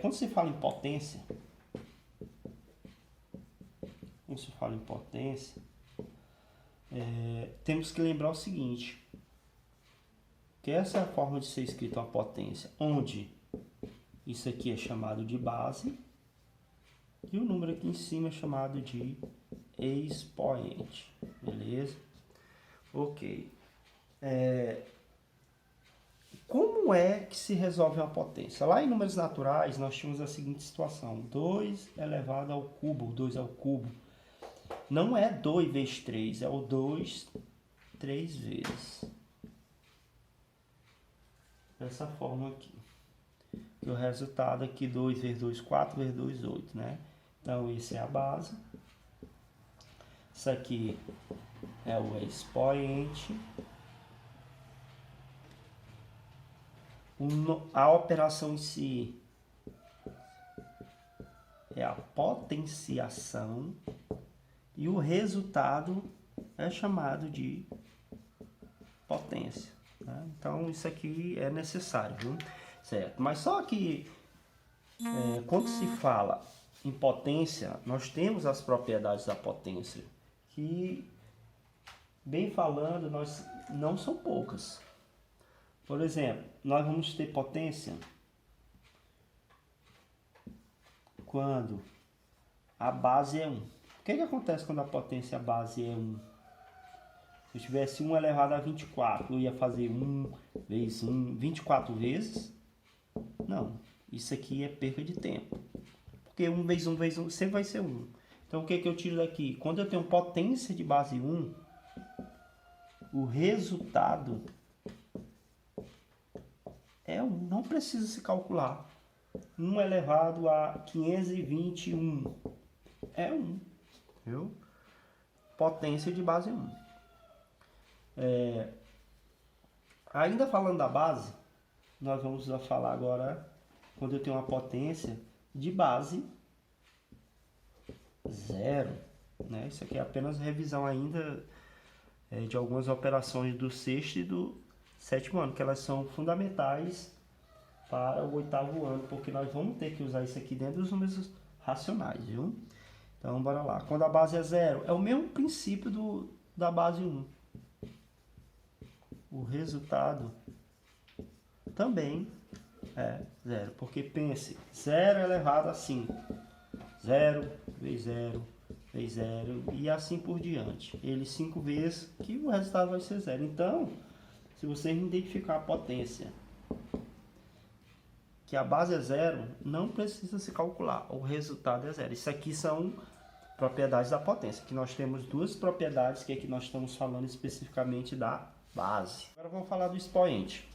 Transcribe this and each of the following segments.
quando se fala em potência, temos que lembrar o seguinte, que essa é a forma de ser escrita uma potência, onde isso aqui é chamado de base e o número aqui em cima é chamado de expoente, beleza? Ok. Como é que se resolve uma potência? Lá em números naturais nós tínhamos a seguinte situação, 2 elevado ao cubo, 2 ao cubo. Não é 2 vezes 3, é o 2 3 vezes. Dessa forma aqui. E o resultado aqui, 2 vezes 2, 4 vezes 2, 8, né? Então, isso é a base. Isso aqui é o expoente. A operação em si é a potenciação. E o resultado é chamado de potência. Né? Então, isso aqui é necessário, viu? Certo? Mas só que quando se fala em potência, nós temos as propriedades da potência, que, bem falando, não são poucas. Por exemplo, nós vamos ter potência quando a base é 1. O que acontece quando a potência base é 1? Se eu tivesse 1 elevado a 24, eu ia fazer 1 vezes 1, 24 vezes? Não, isso aqui é perca de tempo. Porque 1 vezes 1 vezes 1 sempre vai ser 1. Então o que eu tiro daqui? Quando eu tenho potência de base 1, o resultado é 1. Não precisa se calcular. 1 elevado a 521 é 1. Viu? Potência de base 1. Ainda falando da base, nós vamos falar agora quando eu tenho uma potência de base 0. Né? Isso aqui é apenas revisão ainda de algumas operações do sexto e do sétimo ano, que elas são fundamentais para o oitavo ano, porque nós vamos ter que usar isso aqui dentro dos números racionais, viu? Então, bora lá. Quando a base é 0, é o mesmo princípio da base 1. O resultado também é 0, porque pense, 0 elevado a 5. 0 vezes 0 vezes 0 e assim por diante. Ele 5 vezes que o resultado vai ser 0. Então, se você identificar a potência que a base é 0, não precisa se calcular, o resultado é 0. Isso aqui são propriedades da potência, que nós temos duas propriedades, que aqui nós estamos falando especificamente da base. Agora vamos falar do expoente.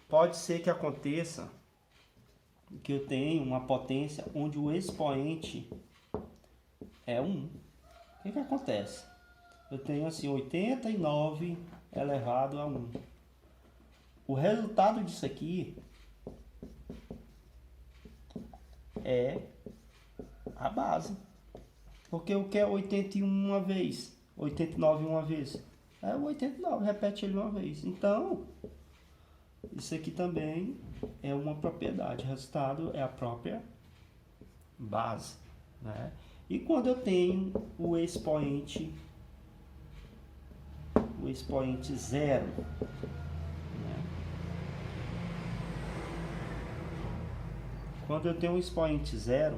Pode ser que aconteça que eu tenha uma potência onde o expoente é 1. O que acontece? Eu tenho assim 89 elevado a 1. O resultado disso aqui é a base. Porque o que é 81 uma vez? 89 uma vez? É o 89, repete ele uma vez. Então, isso aqui também é uma propriedade. O resultado é a própria base. Né? E quando eu tenho o expoente 0, né? Quando eu tenho um expoente 0,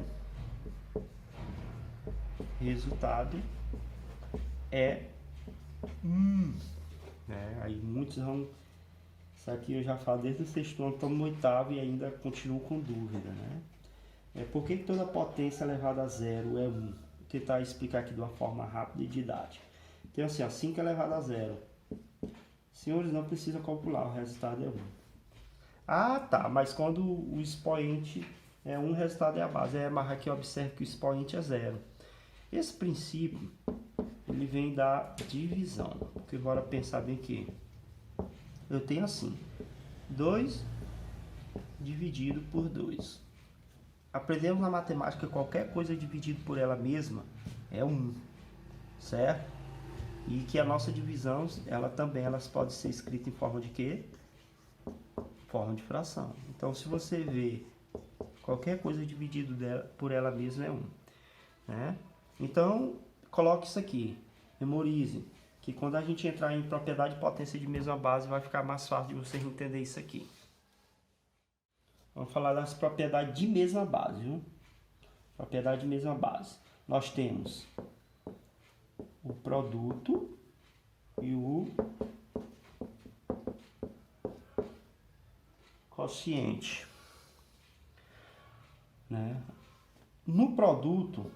resultado é 1. Né? Aí muitos vão... Isso aqui eu já falo desde o sexto ano, estamos no oitavo e ainda continuo com dúvida. Né? Por que toda potência elevada a 0 é 1? Vou tentar explicar aqui de uma forma rápida e didática. Então assim, ó, 5 elevado a 0. Senhores, não precisam calcular, o resultado é 1. Ah, tá, mas quando o expoente é 1, o resultado é a base. Mas aqui observe que o expoente é 0. Esse princípio, ele vem da divisão. Porque bora pensar bem que eu tenho assim, 2 dividido por 2. Aprendemos na matemática que qualquer coisa dividido por ela mesma é 1, certo? E que a nossa divisão, elas podem ser escritas em forma de quê? Forma de fração. Então, se você vê Qualquer coisa dividido por ela mesma é 1. Né? Então, coloque isso aqui. Memorize. Que quando a gente entrar em propriedade de potência de mesma base, vai ficar mais fácil de você entender isso aqui. Vamos falar das propriedades de mesma base, viu? Propriedade de mesma base. Nós temos o produto e o quociente. Né? No produto,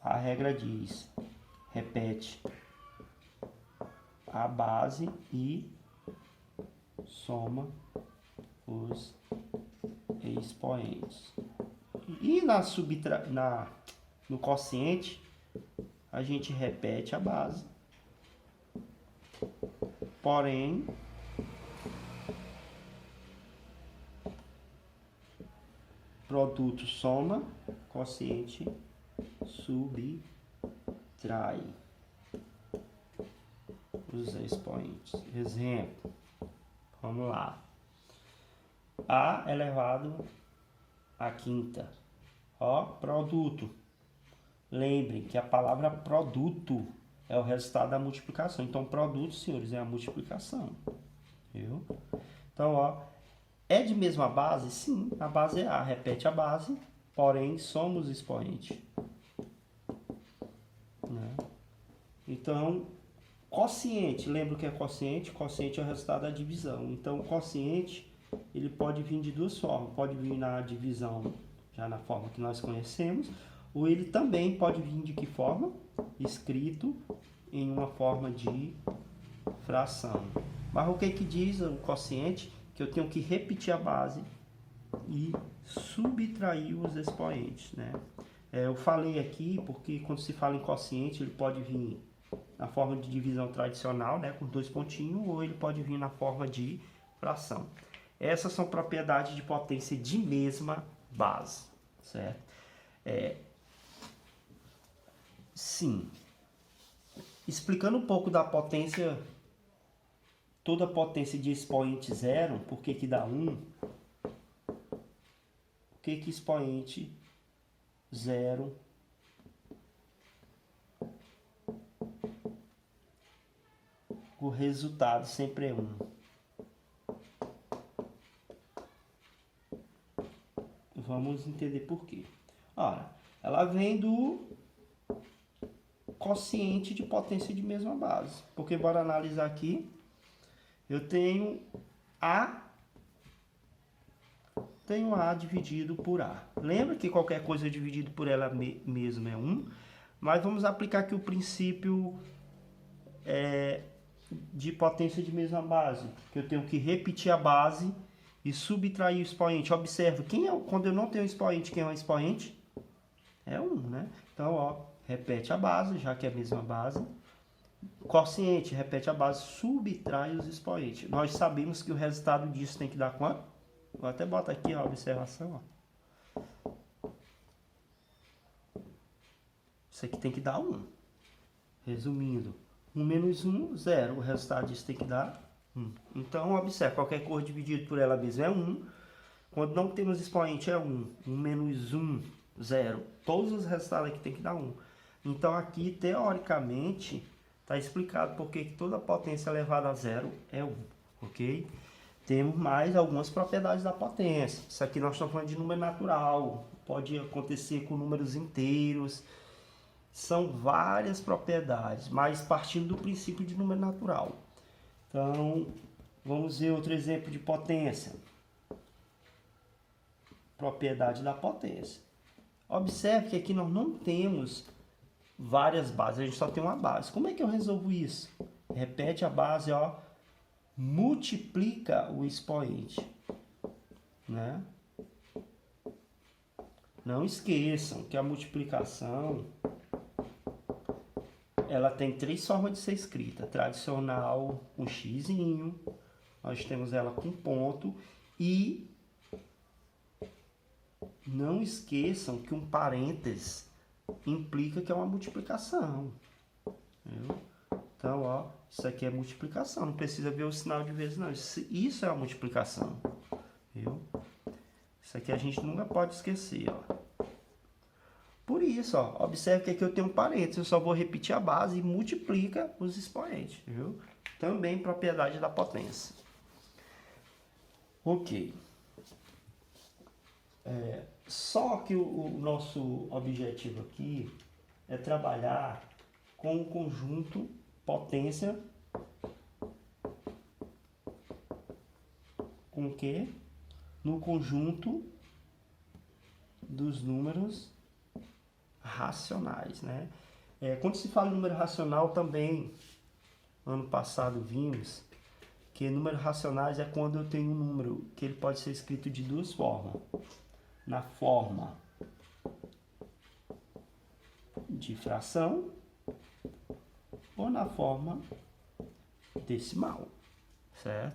a regra diz, repete a base e soma os expoentes. E no quociente, a gente repete a base, porém, produto soma, quociente subtrai os expoentes. Exemplo, vamos lá. A elevado à quinta. Ó, produto. Lembrem que a palavra produto é o resultado da multiplicação. Então, produto, senhores, é a multiplicação. Viu? Então, ó, é de mesma base? Sim, a base é A. Repete a base, porém, somos expoente. Né? Então, quociente. Lembra o que é quociente? Quociente é o resultado da divisão. Então, o quociente, ele pode vir de duas formas. Pode vir na divisão, já na forma que nós conhecemos, ou ele também pode vir de que forma? Escrito em uma forma de fração. Mas o que diz o quociente? Que eu tenho que repetir a base e subtrair os expoentes, né? Eu falei aqui porque quando se fala em quociente, ele pode vir na forma de divisão tradicional, né, com 2 pontinhos, ou ele pode vir na forma de fração. Essas são propriedades de potência de mesma base, certo? Sim. Explicando um pouco da potência, toda potência de expoente zero, por que dá 1? O que expoente zero o resultado sempre é 1. Vamos entender por quê. Ora, ela vem do quociente de potência de mesma base. Porque bora analisar aqui. Eu tenho A dividido por A. Lembra que qualquer coisa dividido por ela mesma é 1? Mas vamos aplicar aqui o princípio de potência de mesma base. Que eu tenho que repetir a base e subtrair o expoente. Observa, quando eu não tenho expoente, quem é o expoente? É 1, né? Então, ó, repete a base, já que é a mesma base. Quociente, repete a base, subtrai os expoentes. Nós sabemos que o resultado disso tem que dar quanto? Vou até botar aqui a observação. Ó. Isso aqui tem que dar 1. Resumindo, 1 menos 1, 0. O resultado disso tem que dar 1. Então, observe, qualquer coisa dividido por ela mesma é 1. Quando não temos expoente é 1. 1 menos 1, 0. Todos os resultados aqui tem que dar 1. Então, aqui, teoricamente, está explicado porque toda potência elevada a 0 é 1, ok? Temos mais algumas propriedades da potência. Isso aqui nós estamos falando de número natural. Pode acontecer com números inteiros. São várias propriedades, mas partindo do princípio de número natural. Então, vamos ver outro exemplo de potência. Propriedade da potência. Observe que aqui nós não temos várias bases, a gente só tem uma base. Como é que eu resolvo isso? Repete a base, ó, multiplica o expoente, né? Não esqueçam que a multiplicação, ela tem 3 formas de ser escrita. Tradicional, com xizinho, nós temos ela com ponto e não esqueçam que um parênteses implica que é uma multiplicação. Viu? Então, ó, isso aqui é multiplicação. Não precisa ver o sinal de vezes, não. Isso é uma multiplicação. Viu? Isso aqui a gente nunca pode esquecer, ó. Por isso, ó, observe que aqui eu tenho um parênteses, eu só vou repetir a base e multiplica os expoentes, viu? Também propriedade da potência. Ok. Só que o nosso objetivo aqui é trabalhar com o conjunto potência com o quê? No conjunto dos números racionais, né? Quando se fala em número racional também, ano passado vimos que números racionais é quando eu tenho um número que ele pode ser escrito de duas formas. Na forma de fração ou na forma decimal, certo?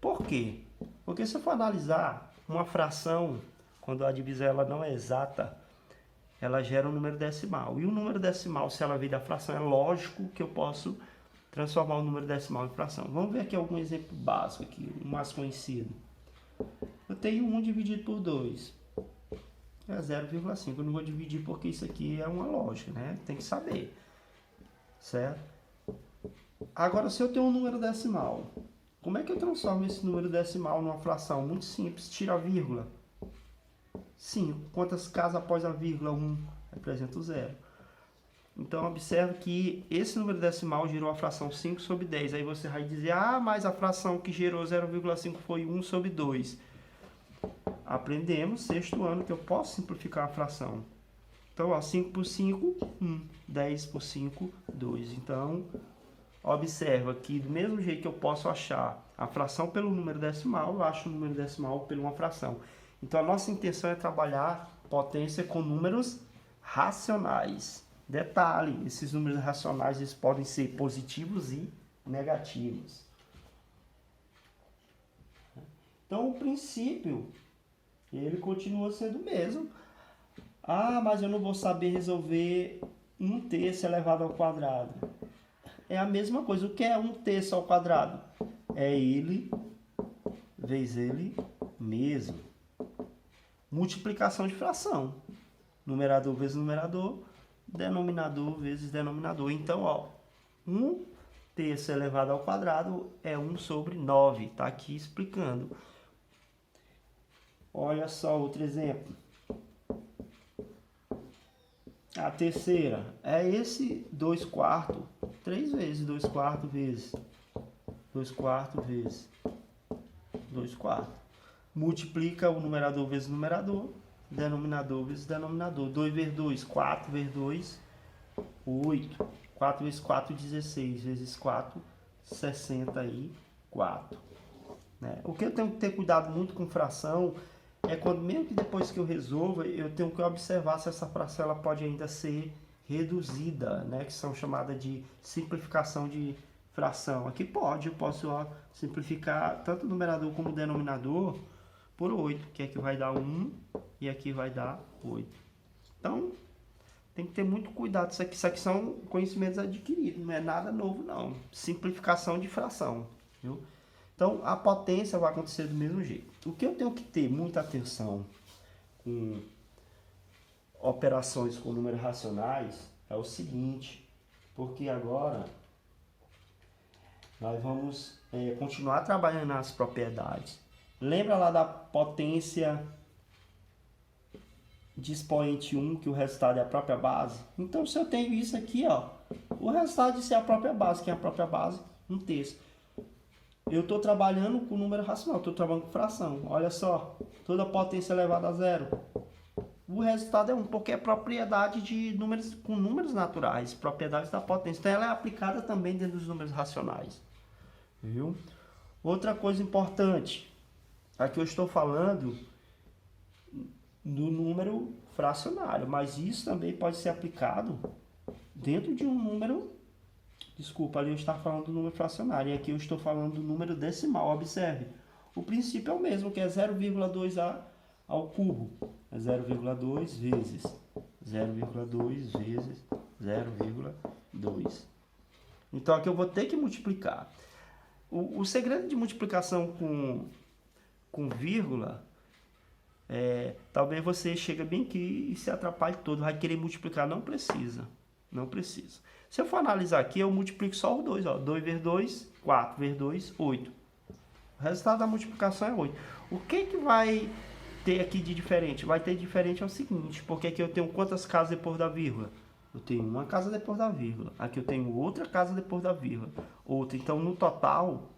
Por quê? Porque se eu for analisar uma fração, quando a divisão ela não é exata, ela gera um número decimal. E o número decimal, se ela vir da fração, é lógico que eu posso transformar o número decimal em fração. Vamos ver aqui algum exemplo básico, aqui, o mais conhecido. Eu tenho 1 dividido por 2. É 0,5. Eu não vou dividir porque isso aqui é uma lógica, né? Tem que saber. Certo? Agora, se eu tenho um número decimal, como é que eu transformo esse número decimal numa fração? Muito simples. Tira a vírgula. 5. Quantas casas após a vírgula? 1. Representa o 0. Então, observe que esse número decimal gerou a fração 5 sobre 10. Aí você vai dizer, mas a fração que gerou 0,5 foi 1 sobre 2. Aprendemos, sexto ano, que eu posso simplificar a fração. Então, ó, 5 por 5, 1. 10 por 5, 2. Então, observa que do mesmo jeito que eu posso achar a fração pelo número decimal, eu acho o número decimal por uma fração. Então, a nossa intenção é trabalhar potência com números racionais. Detalhe, esses números racionais eles podem ser positivos e negativos. Então, o princípio, ele continua sendo o mesmo. Mas eu não vou saber resolver 1/3 elevado ao quadrado. É a mesma coisa. O que é 1/3 ao quadrado? É ele vezes ele mesmo. Multiplicação de fração. Numerador vezes numerador, denominador vezes denominador. Então, ó, 1/3 elevado ao quadrado é 1 sobre 9. Está aqui explicando. Olha só outro exemplo. A terceira é esse 2/4. 3 vezes 2/4 vezes 2/4 vezes 2/4. Multiplica o numerador vezes o numerador, denominador vezes denominador. 2 vezes 2, 4 vezes 2, 8. 4 vezes 4, 16. Vezes 4, 64. Né? O que eu tenho que ter cuidado muito com fração é quando, mesmo que depois que eu resolva, eu tenho que observar se essa fração ela pode ainda ser reduzida, né? Que são chamadas de simplificação de fração. Aqui eu posso simplificar tanto o numerador como o denominador por 8, que aqui vai dar 1 e aqui vai dar 8. Então, tem que ter muito cuidado. Isso aqui são conhecimentos adquiridos, não é nada novo não. Simplificação de fração, viu? Então, a potência vai acontecer do mesmo jeito. O que eu tenho que ter muita atenção com operações com números racionais é o seguinte, porque agora nós vamos continuar trabalhando nas propriedades. Lembra lá da potência de expoente 1, que o resultado é a própria base? Então, se eu tenho isso aqui, ó, o resultado disso é a própria base, que é a própria base, 1/3. Eu estou trabalhando com número racional, estou trabalhando com fração. Olha só, toda potência elevada a 0. O resultado é 1, porque é propriedade de números com números naturais, propriedades da potência. Então, ela é aplicada também dentro dos números racionais. Viu? Outra coisa importante, aqui eu estou falando do número fracionário, mas isso também pode ser aplicado dentro de um número. Desculpa, ali eu estava falando do número fracionário, e aqui eu estou falando do número decimal. Observe, o princípio é o mesmo, que é 0,2 ao cubo. É 0,2 vezes 0,2 vezes 0,2. Então aqui eu vou ter que multiplicar. O segredo de multiplicação com vírgula Talvez você chegue bem aqui e se atrapalhe todo, vai querer multiplicar, não precisa, não precisa. Se eu for analisar aqui, eu multiplico só os dois, ó, 2 vezes 2, 4 vezes 2, 8. O resultado da multiplicação é 8. O que que vai ter aqui de diferente? Vai ter diferente é o seguinte, porque aqui eu tenho quantas casas depois da vírgula? Eu tenho uma casa depois da vírgula. Aqui eu tenho outra casa depois da vírgula. Outra. Então, no total,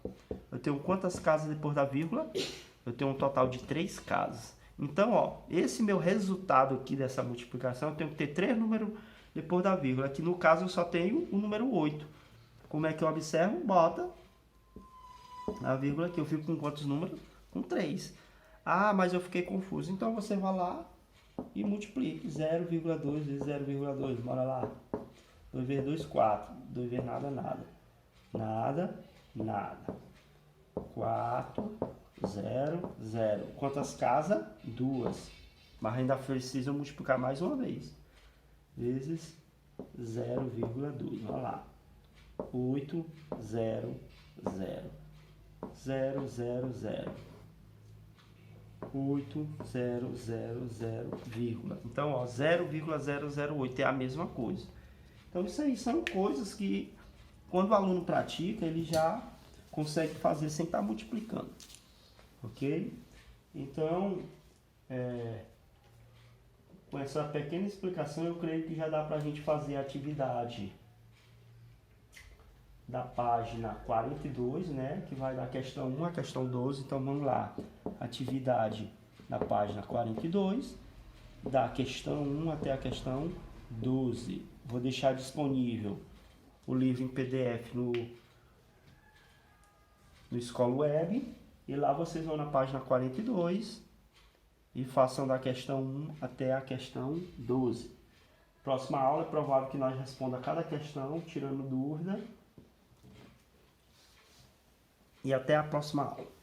eu tenho quantas casas depois da vírgula? Eu tenho um total de 3 casas. Então, ó, esse meu resultado aqui dessa multiplicação, eu tenho que ter 3 números depois da vírgula. Aqui no caso eu só tenho o número 8. Como é que eu observo? Bota a vírgula aqui. Eu fico com quantos números? Com 3. Ah, mas eu fiquei confuso. Então você vai lá e multiplique. 0,2 vezes 0,2. Bora lá. 2 vezes 2, 4. 2 vezes nada, nada. Nada, nada. 4, 0, 0. Quantas casas? 2. Mas ainda precisa multiplicar mais uma vez. Vezes 0,2. Olha lá. 8, 0, 0. 0, 0, 0. 8, 0, 0, 0, vírgula. Então, ó, 0,008 é a mesma coisa. Então, isso aí são coisas que, quando o aluno pratica, ele já consegue fazer sem estar multiplicando. Ok? Então, com essa pequena explicação, eu creio que já dá para a gente fazer a atividade da página 42, né? Que vai da questão 1 à questão 12. Então, vamos lá. Atividade da página 42, da questão 1 até a questão 12. Vou deixar disponível o livro em PDF no Escola Web. E lá vocês vão na página 42 e façam da questão 1 até a questão 12. Próxima aula é provável que nós responda cada questão, tirando dúvida. E até a próxima aula.